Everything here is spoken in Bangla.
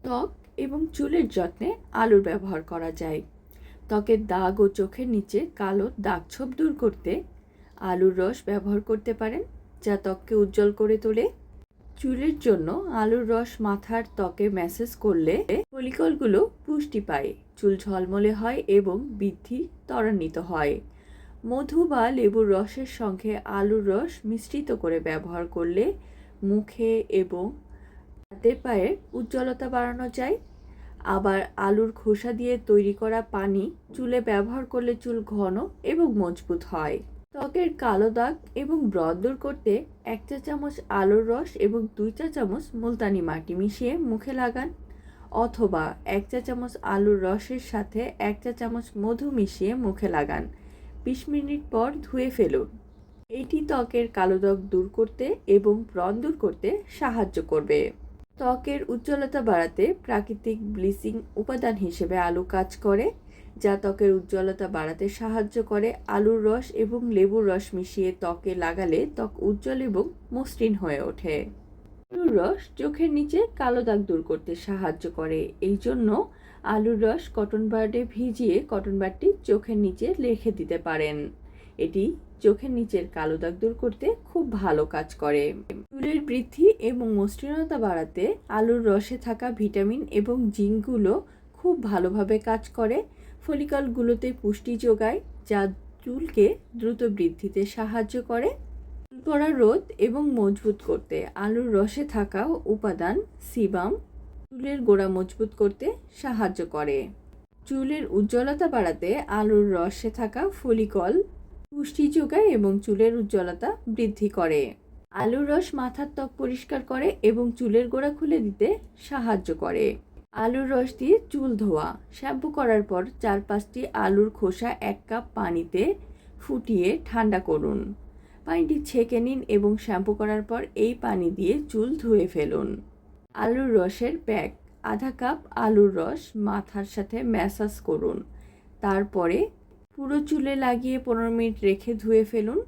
ত্বক এবং চুলের যত্নে আলুর ব্যবহার করা যায়। ত্বকের দাগ ও চোখের নিচে কালো দাগছোপ দূর করতে আলুর রস ব্যবহার করতে পারেন, যা ত্বককে উজ্জ্বল করে তোলে। চুলের জন্য আলুর রস মাথার ত্বকে ম্যাসাজ করলে ফলিকলগুলো পুষ্টি পায়, চুল ঝলমলে হয় এবং বৃদ্ধি ত্বরান্বিত হয়। মধু বা লেবুর রসের সঙ্গে আলুর রস মিশ্রিত করে ব্যবহার করলে মুখে এবং হাতের পায়ের উজ্জ্বলতা বাড়ানো যায়। আবার আলুর খোসা দিয়ে তৈরি করা পানি চুলে ব্যবহার করলে চুল ঘন এবং মজবুত হয়। ত্বকের কালো দাগ এবং ব্রণ দূর করতে 1 চা চামচ আলুর রস এবং 2 চা চামচ মুলতানি মাটি মিশিয়ে মুখে লাগান, অথবা 1 চা চামচ আলুর রসের সাথে 1 চা চামচ মধু মিশিয়ে মুখে লাগান। 20 মিনিট পর ধুয়ে ফেলুন। এটি ত্বকের কালো দাগ দূর করতে এবং ব্রণ দূর করতে সাহায্য করবে। ত্বকের উজ্জ্বলতা বাড়াতে প্রাকৃতিক ব্লিচিং উপাদান হিসেবে আলু কাজ করে, যা ত্বকের উজ্জ্বলতা বাড়াতে সাহায্য করে। আলুর রস এবং লেবুর রস মিশিয়ে ত্বকে লাগালে ত্বক উজ্জ্বল এবং মসৃণ হয়ে ওঠে। আলুর রস চোখের নিচে কালো দাগ দূর করতে সাহায্য করে, এই জন্য আলুর রস কটন বাডে ভিজিয়ে কটন বাডটি চোখের নিচে রেখে দিতে পারেন। এটি চোখের নিচের কালো দাগ দূর করতে খুব ভালো কাজ করে। চুলের বৃদ্ধি এবং মসৃণতা বাড়াতে আলুর রসে থাকা ভিটামিন এবং জিঙ্কগুলো খুব ভালোভাবে কাজ করে। ফলিকলগুলোতে পুষ্টি যোগায়, যা চুলকে দ্রুত বৃদ্ধিতে সাহায্য করে। চুল পড়া রোধ এবং মজবুত করতে আলুর রসে থাকা উপাদান সিবাম চুলের গোড়া মজবুত করতে সাহায্য করে। চুলের উজ্জ্বলতা বাড়াতে আলুর রসে থাকা ফলিকল পুষ্টি যোগায় এবং চুলের উজ্জ্বলতা বৃদ্ধি করে। আলুর রস মাথার ত্বক পরিষ্কার করে এবং চুলের গোড়া খুলে দিতে সাহায্য করে। আলুর রস দিয়ে চুল ধোয়া। শ্যাম্পু করার পর 4-5টি আলুর খোসা 1 কাপ পানিতে ফুটিয়ে ঠান্ডা করুন। পানিটি ছেঁকে নিন এবং শ্যাম্পু করার পর এই পানি দিয়ে চুল ধুয়ে ফেলুন। আলুর রসের প্যাক। আধা কাপ আলুর রস মাথার সাথে ম্যাসাজ করুন, তারপরে পুরো চুলে লাগিয়ে 15 মিনিট রেখে ধুয়ে ফেলুন।